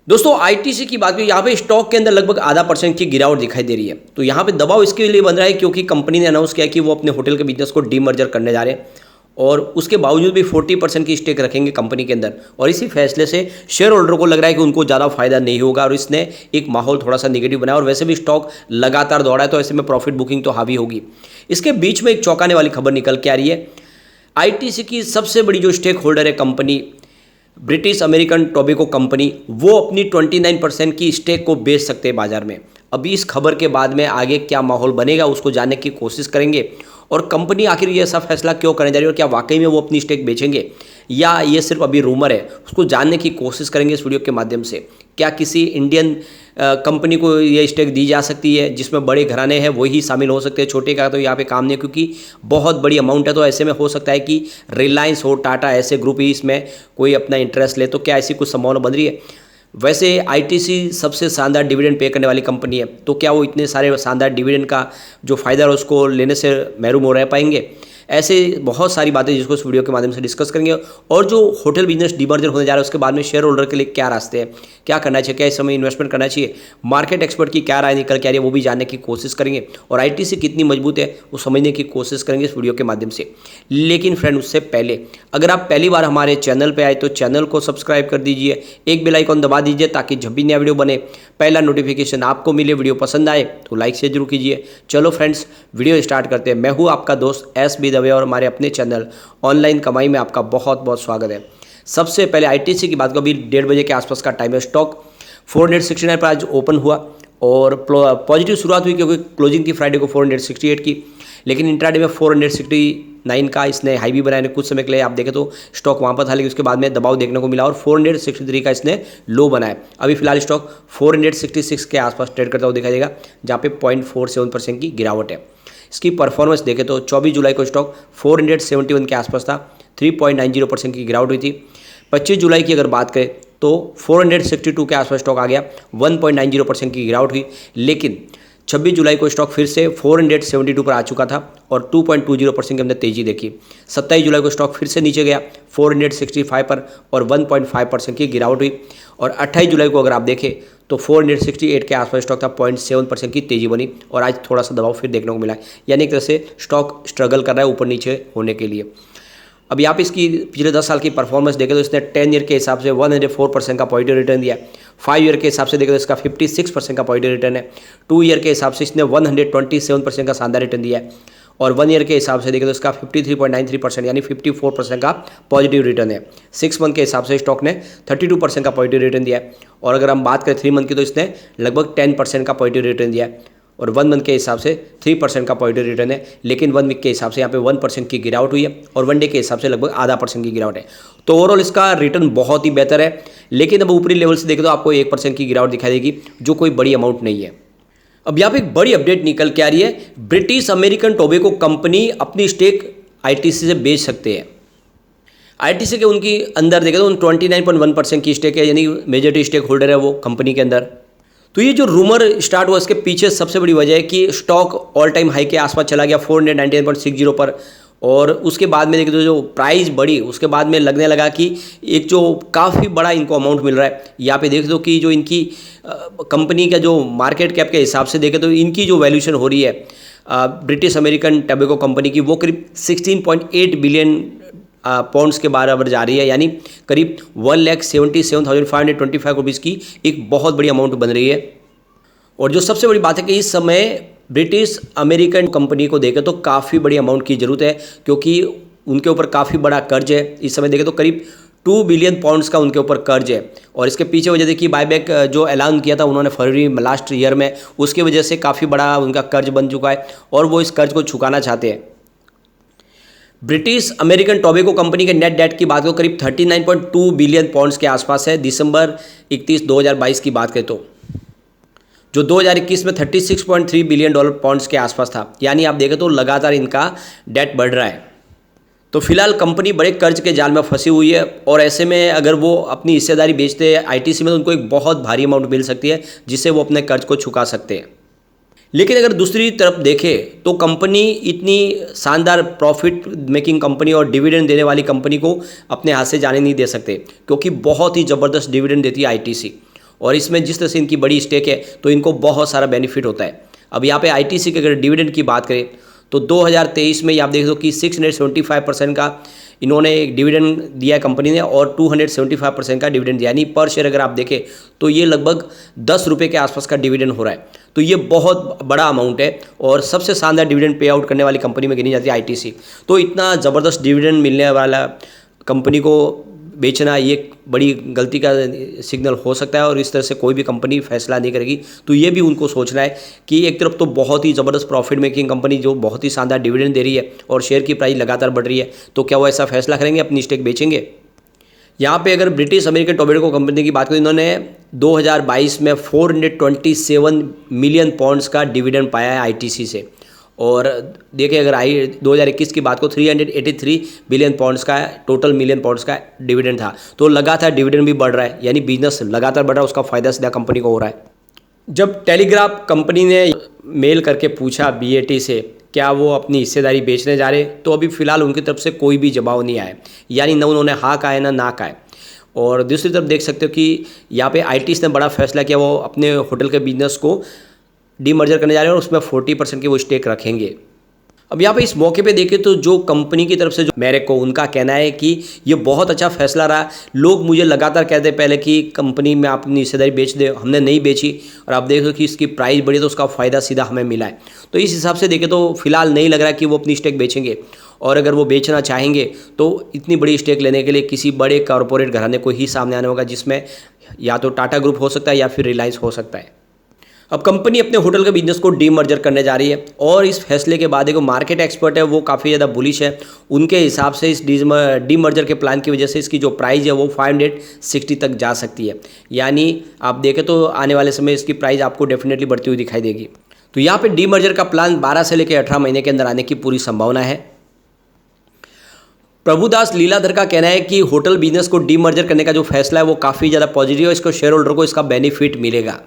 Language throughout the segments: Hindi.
दोस्तों आईटीसी की बात करें, यहाँ पे स्टॉक के अंदर लगभग आधा % की गिरावट दिखाई दे रही है। तो यहाँ पे दबाव इसके लिए बन रहा है क्योंकि कंपनी ने अनाउंस किया कि वो अपने होटल के बिजनेस को डीमर्जर करने जा रहे हैं और उसके बावजूद भी 40% की स्टेक रखेंगे कंपनी के अंदर। और इसी फैसले से शेयर होल्डर को लग रहा है कि उनको ज़्यादा फायदा नहीं होगा और इसने एक माहौल थोड़ा सा नेगेटिव बनाया। और वैसे भी स्टॉक लगातार दौड़ा है तो ऐसे में प्रॉफिट बुकिंग तो हावी होगी। इसके बीच में एक चौंकाने वाली खबर निकल के आ रही है। आईटीसी की सबसे बड़ी जो स्टेक होल्डर है company British American tobacco company, वो अपनी 29% की स्टेक को बेच सकते हैं बाजार में। अभी इस खबर के बाद में आगे क्या माहौल बनेगा उसको जानने की कोशिश करेंगे और कंपनी आखिर ये ऐसा फैसला क्यों करने जा रही है और क्या वाकई में वो अपनी स्टेक बेचेंगे या ये सिर्फ अभी रूमर है, उसको जानने की कोशिश करेंगे इस वीडियो के माध्यम से। क्या किसी इंडियन कंपनी को ये स्टेक दी जा सकती है जिसमें बड़े घराने हैं वही शामिल हो सकते हैं, छोटे का तो यहाँ पे काम नहीं है क्योंकि बहुत बड़ी अमाउंट है। तो ऐसे में हो सकता है कि रिलायंस हो, टाटा, ऐसे ग्रुप ही इसमें कोई अपना इंटरेस्ट ले। तो क्या ऐसी कुछ संभावना बन रही है? वैसे आईटीसी सबसे शानदार डिविडेंड पे करने वाली कंपनी है, तो क्या वो इतने सारे शानदार डिविडेंड का जो फ़ायदा है उसको लेने से महरूम हो रह पाएंगे? ऐसे बहुत सारी बातें जिसको इस वीडियो के माध्यम से डिस्कस करेंगे। और जो होटल बिजनेस डीमर्जर होने जा रहा है उसके बाद में शेयर होल्डर के लिए क्या रास्ते हैं, क्या करना चाहिए, क्या इस समय इन्वेस्टमेंट करना चाहिए, मार्केट एक्सपर्ट की क्या राय निकल के आ रही है वो भी जानने की कोशिश करेंगे। और आईटीसी कितनी मजबूत है वो समझने की कोशिश करेंगे इस वीडियो के माध्यम से। लेकिन फ्रेंड उससे पहले अगर आप पहली बार हमारे चैनल पर आए तो चैनल को सब्सक्राइब कर दीजिए, एक बेल आइकॉन दबा दीजिए ताकि जब भी नया वीडियो बने पहला नोटिफिकेशन आपको मिले। वीडियो पसंद आए तो लाइक शेयर जरूर कीजिए। चलो फ्रेंड्स वीडियो स्टार्ट करते हैं। मैं हूँ आपका दोस्त SB दवे और हमारे अपने चैनल ऑनलाइन कमाई में आपका बहुत बहुत स्वागत है। सबसे पहले आईटीसी की बात को, अभी 1:30 बजे के आसपास का टाइम है। स्टॉक 469 पर आज ओपन हुआ और पॉजिटिव शुरुआत हुई क्योंकि क्लोजिंग थी फ्राइडे को 468 की, लेकिन इंट्राडे में 469 का इसने हाई भी बनाया। कुछ समय के लिए आप देखें तो स्टॉक वहाँ पर था, लेकिन उसके बाद में दबाव देखने को मिला और 463 का इसने लो बनाया। अभी फिलहाल स्टॉक 466 के आसपास ट्रेड करता हुआ दिखाई देगा, जहाँ पे 0.47% की गिरावट है। इसकी परफॉर्मेंस देखें तो 24 जुलाई को स्टॉक 471 के आसपास था, 3.90% की गिरावट हुई थी। 25 जुलाई की अगर बात करें तो 462 के आसपास स्टॉक आ गया, 1.90% की गिरावट हुई। लेकिन 26 जुलाई को स्टॉक फिर से 472 पर आ चुका था और 2.20% के अंदर तेजी देखी। 27 जुलाई को स्टॉक फिर से नीचे गया 465 पर और 1.5% की गिरावट हुई। और 28 जुलाई को अगर आप देखें तो 468 के आसपास स्टॉक था, 0.7% की तेजी बनी और आज थोड़ा सा दबाव फिर देखने को मिला है। यानी एक तरह से स्टॉक स्ट्रगल कर रहा है ऊपर नीचे होने के लिए। अब यहाँ पे इसकी पिछले 10 साल की परफॉर्मेंस देखें तो इसने 10 ईयर के हिसाब से 104% का पॉजिटिव रिटर्न दिया है। 5 ईयर के हिसाब से देखें तो इसका 56% का पॉजिटिव रिटर्न है। 2 ईयर के हिसाब से इसने 127% का शानदार रिटर्न दिया है और 1 ईयर के हिसाब से देखें तो इसका 53.93% यानी 54% का पॉजिटिव रिटर्न है। 6 मंथ के हिसाब से स्टॉक ने 32% का पॉजिटिव रिटर्न दिया है और अगर हम बात करें 3 मंथ की तो इसने लगभग 10% का पॉजिटिव रिटर्न दिया है और 1 मंथ के हिसाब से 3% का पॉजिटिव रिटर्न है। लेकिन 1 वीक के हिसाब से यहाँ पे 1% की गिरावट हुई है और 1 डे के हिसाब से लगभग आधा % की गिरावट है। तो ओवरऑल इसका रिटर्न बहुत ही बेहतर है, लेकिन अब ऊपरी लेवल से देखें तो आपको 1% की गिरावट दिखाई देगी, जो कोई बड़ी अमाउंट नहीं है। अब यहाँ पे एक बड़ी अपडेट निकल के आ रही है। ब्रिटिश अमेरिकन टोबैको कंपनी अपनी स्टेक आईटीसी से बेच सकते हैं। आईटीसी के उनकी अंदर देखें तो 29.1% की स्टेक है, यानी मेजॉरिटी स्टेक होल्डर है वो कंपनी के अंदर। तो ये जो रूमर स्टार्ट हुआ इसके पीछे सबसे बड़ी वजह है कि स्टॉक ऑल टाइम हाई के आसपास चला गया 499.60 पर और उसके बाद में देखें तो जो प्राइस बढ़ी उसके बाद में लगने लगा कि एक जो काफ़ी बड़ा इनको अमाउंट मिल रहा है। यहाँ पे देख दो कि जो इनकी कंपनी का जो मार्केट कैप के हिसाब से देखें तो इनकी जो वैल्यूशन हो रही है ब्रिटिश अमेरिकन टोबैको कंपनी की, वो करीब 16.8 बिलियन पाउंड्स के बराबर जा रही है, यानी करीब 1,77,525 रुपीज़ की एक बहुत बड़ी अमाउंट बन रही है। और जो सबसे बड़ी बात है कि इस समय ब्रिटिश अमेरिकन कंपनी को देखें तो काफ़ी बड़ी अमाउंट की ज़रूरत है क्योंकि उनके ऊपर काफ़ी बड़ा कर्ज है। इस समय देखें तो करीब 2 बिलियन पाउंड्स का उनके ऊपर कर्ज है और इसके पीछे वजह देखिए बायबैक जो ऐलान किया था उन्होंने फरवरी लास्ट ईयर में, उसकी वजह से काफ़ी बड़ा उनका कर्ज बन चुका है और वो इस कर्ज को चुकाना चाहते हैं। ब्रिटिश अमेरिकन टोबैको कंपनी के नेट डेट की बात करो करीब 39.2 बिलियन पाउंड्स के आसपास है। दिसंबर 31, 2022 की बात करें तो जो 2021 में 36.3 बिलियन डॉलर पाउंड्स के आसपास था, यानी आप देखें तो लगातार इनका डेट बढ़ रहा है। तो फिलहाल कंपनी बड़े कर्ज के जाल में फंसी हुई है और ऐसे में अगर वो अपनी हिस्सेदारी बेचते हैं आईटीसी में तो उनको एक बहुत भारी अमाउंट मिल सकती है जिससे वो अपने कर्ज को चुका सकते हैं। लेकिन अगर दूसरी तरफ देखें तो कंपनी इतनी शानदार प्रॉफिट मेकिंग कंपनी और डिविडेंड देने वाली कंपनी को अपने हाथ से जाने नहीं दे सकते क्योंकि बहुत ही ज़बरदस्त डिविडेंड देती है आईटीसी। और इसमें जिस तरह से इनकी बड़ी स्टेक है तो इनको बहुत सारा बेनिफिट होता है। अब यहाँ पे आईटीसी के अगर डिविडेंड की बात करें तो 2023 में आप देख दो कि 675% का इन्होंने एक डिविडेंड दिया है कंपनी ने, और 275% का डिविडेंड दिया, यानी पर शेयर अगर आप देखें तो ये लगभग 10 रुपये के आसपास का डिविडेंड हो रहा है। तो ये बहुत बड़ा अमाउंट है और सबसे शानदार डिविडेंड पे आउट करने वाली कंपनी में गिनी जाती है आईटीसी। तो इतना ज़बरदस्त डिविडेंड मिलने वाला कंपनी को बेचना ये बड़ी गलती का सिग्नल हो सकता है, और इस तरह से कोई भी कंपनी फैसला नहीं करेगी। तो ये भी उनको सोचना है कि एक तरफ तो बहुत ही ज़बरदस्त प्रॉफिट मेकिंग कंपनी जो बहुत ही शानदार डिविडेंड दे रही है और शेयर की प्राइस लगातार बढ़ रही है, तो क्या वो ऐसा फैसला करेंगे अपनी स्टेक बेचेंगे। यहाँ पे अगर ब्रिटिश अमेरिकन टोबैको कंपनी की बात करें, इन्होंने 2022 में 427 मिलियन पाउंड्स का डिविडेंड पाया है आईटीसी से, और देखिए अगर 2021 की बात को 383 बिलियन पाउंड्स का टोटल मिलियन पाउंड्स का डिविडेंड था। तो लगातार डिविडेंड भी बढ़ रहा है, यानी बिजनेस लगातार बढ़ रहा है, उसका फ़ायदा सीधा कंपनी को हो रहा है। जब टेलीग्राफ कंपनी ने मेल करके पूछा बीएटी से क्या वो अपनी हिस्सेदारी बेचने जा रहे, तो अभी फ़िलहाल उनकी तरफ से कोई भी जवाब नहीं आया, यानी न उन्होंने हाँ कहा है ना कहा है। और दूसरी तरफ देख सकते हो कि यहाँ पे आईटीसी ने बड़ा फैसला किया, वो अपने होटल के बिजनेस को डीमर्जर करने जा रहे हैं और उसमें 40% की वो स्टेक रखेंगे। अब यहाँ पे इस मौके पे देखें तो जो कंपनी की तरफ से जो मेरे को उनका कहना है कि ये बहुत अच्छा फैसला रहा। लोग मुझे लगातार कहते पहले कि कंपनी में आप अपनी हिस्सेदारी बेच दे, हमने नहीं बेची, और आप देखो कि इसकी प्राइस बढ़ी तो उसका फ़ायदा सीधा हमें मिला है। तो इस हिसाब से देखें तो फिलहाल नहीं लग रहा कि वो अपनी स्टेक बेचेंगे, और अगर वो बेचना चाहेंगे तो इतनी बड़ी स्टेक लेने के लिए किसी बड़े कॉरपोरेट घराने को ही सामने आना होगा, जिसमें या तो टाटा ग्रुप हो सकता है या फिर रिलायंस हो सकता है। अब कंपनी अपने होटल के बिजनेस को डीमर्जर करने जा रही है, और इस फैसले के बाद एक मार्केट एक्सपर्ट है वो काफ़ी ज़्यादा बुलिश है। उनके हिसाब से इस डीमर्जर के प्लान की वजह से इसकी जो प्राइस है वो 560 तक जा सकती है, यानी आप देखें तो आने वाले समय इसकी प्राइस आपको डेफिनेटली बढ़ती हुई दिखाई देगी। तो यहाँ पे डीमर्जर का प्लान 12 से लेकर 18 महीने के अंदर आने की पूरी संभावना है। प्रभुदास लीलाधर का कहना है कि होटल बिजनेस को डीमर्जर करने का जो फैसला है वो काफ़ी ज़्यादा पॉजिटिव है, इसको शेयर होल्डर को इसका बेनिफिट मिलेगा।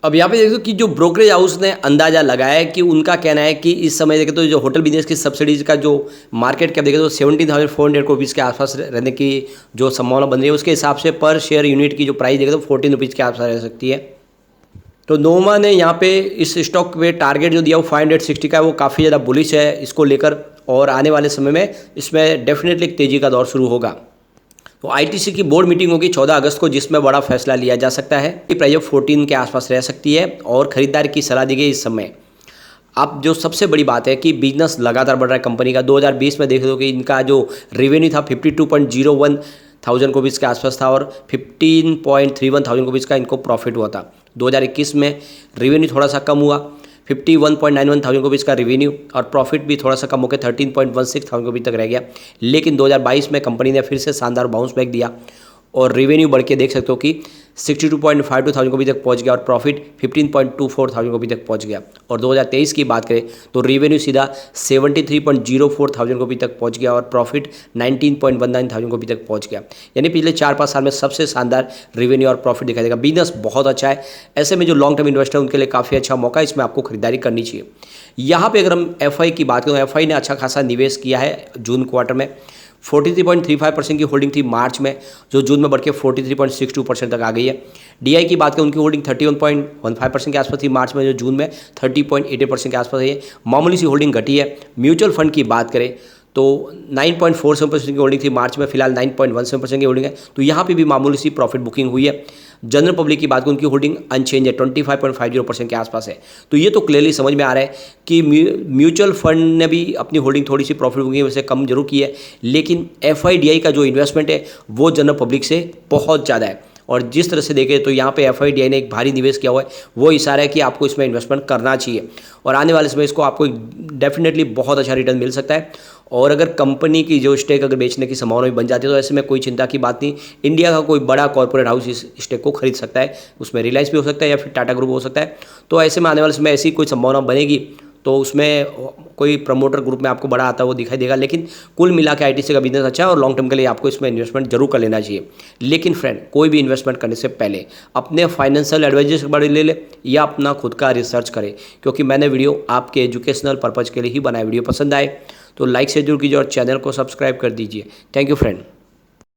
अब यहाँ पे देखो कि जो ब्रोकरेज हाउस ने अंदाज़ा लगाया है कि उनका कहना है कि इस समय देखें तो जो होटल बिजनेस की सब्सिडीज़ का जो मार्केट कैप देखें तो 17,400 रुपीज़ के आसपास रहने की जो संभावना बन रही है, उसके हिसाब से पर शेयर यूनिट की जो प्राइस देखें तो 14 रुपीज़ के आसपास रह सकती है। तो नोमा ने यहाँ पे इस स्टॉक पे टारगेट जो दिया वो 560 का है, वो काफ़ी ज़्यादा बुलिश है इसको लेकर, और आने वाले समय में इसमें डेफिनेटली एक तेज़ी का दौर शुरू होगा। तो आईटीसी की बोर्ड मीटिंग होगी 14 अगस्त को, जिसमें बड़ा फैसला लिया जा सकता है। प्राइस 14 के आसपास रह सकती है और ख़रीदार की सलाह दी गई इस समय। अब जो सबसे बड़ी बात है कि बिजनेस लगातार बढ़ रहा है कंपनी का। 2020 में देख दो कि इनका जो रेवेन्यू था 52.01 थाउजेंड रुपीज़ के आसपास था, और 15.31 थाउजेंड रुपीज़ का इनको प्रॉफिट हुआ था। 2021 में रेवेन्यू थोड़ा सा कम हुआ, 51.91 थाउजेंड रुपीज़ का रेवेन्यू, और प्रॉफिट भी थोड़ा सा कम होकर 13.16 थाउजेंड रुपीज़ तक रह गया। लेकिन 2022 में कंपनी ने फिर से शानदार बाउंस बैक दिया और रेवेन्यू बढ़ के देख सकते हो कि 62.52 थाउजेंड रुपये तक पहुंच गया, और प्रॉफिट 15.24 थाउजेंड रुपये तक पहुंच गया। और 2023 की बात करें तो रेवेन्यू सीधा 73.04 थाउजेंड रुपये तक पहुंच गया, और प्रॉफिट 19.19 थाउजेंड रुपये तक पहुंच गया। यानी पिछले 4-5 साल में सबसे शानदार रेवेन्यू और प्रॉफिट दिखाई देगा। बिजनेस बहुत अच्छा है, ऐसे में जो लॉन्ग टर्म इन्वेस्टर है उनके लिए काफ़ी अच्छा मौका है, इसमें आपको खरीदारी करनी चाहिए। यहाँ पर अगर हम एफआई की बात करें, एफआई ने अच्छा खासा निवेश किया है जून क्वार्टर में। 43.35% की होल्डिंग थी मार्च में, जो जून में बढ़ के 43.62% तक आ गई है। डीआई की बात करें, उनकी होल्डिंग 31.15% के आसपास थी मार्च में, जो जून में 30.88% के आसपास है। मामूली सी होल्डिंग घटी है। म्यूचुअल फंड की बात करें तो 9.47% की होल्डिंग थी मार्च में, फिलहाल 9.17% की होल्डिंग है। तो यहाँ पे भी मामूली सी प्रॉफिट बुकिंग हुई है। जनरल पब्लिक की बात करें, उनकी होल्डिंग अनचेंज है, 25.50% के आसपास है। तो ये तो क्लियरली समझ में आ रहा है कि म्यूचुअल फंड ने भी अपनी होल्डिंग थोड़ी सी प्रॉफिट बुकिंग वैसे कम जरूर की है, लेकिन एफआईडीआई का जो इन्वेस्टमेंट है वो जनरल पब्लिक से बहुत ज़्यादा है। और जिस तरह से देखें तो यहाँ पे एफआईडीआई ने एक भारी निवेश किया हुआ है, वो इशारा है कि आपको इसमें इन्वेस्टमेंट करना चाहिए, और आने वाले समय इसको आपको डेफिनेटली बहुत अच्छा रिटर्न मिल सकता है। और अगर कंपनी की जो स्टेक अगर बेचने की संभावना भी बन जाती है तो ऐसे में कोई चिंता की बात नहीं। इंडिया का कोई बड़ा कॉर्पोरेट हाउस इस स्टेक को खरीद सकता है, उसमें रिलायंस भी हो सकता है या फिर टाटा ग्रुप हो सकता है। तो ऐसे में आने वाले समय ऐसी कोई संभावना बनेगी तो उसमें कोई प्रमोटर ग्रुप में आपको बड़ा आता है वो दिखाई देगा। लेकिन कुल मिला के आईटीसी का बिजनेस अच्छा है और लॉन्ग टर्म के लिए आपको इसमें इन्वेस्टमेंट जरूर कर लेना चाहिए। लेकिन फ्रेंड, कोई भी इन्वेस्टमेंट करने से पहले अपने फाइनेंशियल एडवाइजर से बड़े ले ले या अपना खुद का रिसर्च करें, क्योंकि मैंने वीडियो आपके एजुकेशनल पर्पज़ के लिए ही बनाया। वीडियो पसंद आए तो लाइक से जरूर कीजिए और चैनल को सब्सक्राइब कर दीजिए। Thank you friend.